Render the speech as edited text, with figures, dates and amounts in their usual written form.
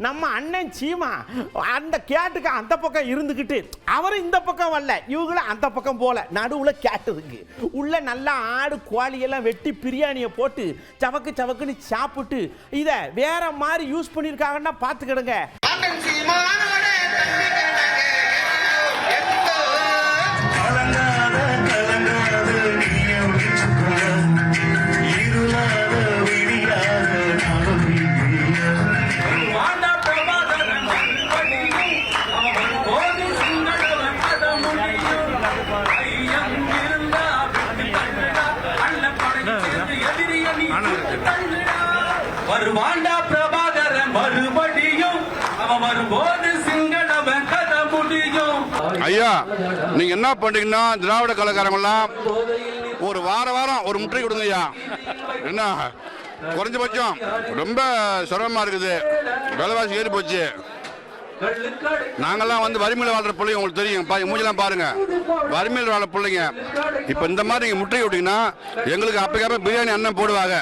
நம்ம அண்ணன் சீமா அந்த கேட்டுக்கு அந்த பக்கம் இருந்துக்கிட்டு அவரும் இந்த பக்கம் வரல, இவங்களும் அந்த பக்கம் போல, நடுவில் கேட்டு இருக்கு. உள்ள நல்லா ஆடு கோழியெல்லாம் வெட்டி பிரியாணியை போட்டு சவக்கு சவக்குன்னு சாப்பிட்டு இதை வேற மாதிரி யூஸ் பண்ணியிருக்காங்கன்னா பார்த்துக்கிடுங்க. வருவாண்டா பிரபாகரன் மறுபடியும் அவன் வரும்போது சிங்களவன் கதை முடியும். ஐயா, நீங்க என்ன பண்றீங்கன்னா திராவிட கலைக்காரங்கெல்லாம் ஒரு வாரம் ஒரு முட்டை கொடுங்க ஐயா. என்ன குறைஞ்சபட்சம் ரொம்ப சிரமமா இருக்குது, விலைவாசி ஏறி போச்சு. நாங்கெல்லாம் வந்து வறுமையில் வாழ்ற பிள்ளைங்க உங்களுக்கு தெரியும், மூஞ்செல்லாம் பாருங்க, வறுமையில் வாழ்ற பிள்ளைங்க. இப்போ இந்த மாதிரி நீங்கள் முட்டை விட்டீங்கன்னா எங்களுக்கு அப்பக்கப்ப பிரியாணி அண்ணன் போடுவாங்க.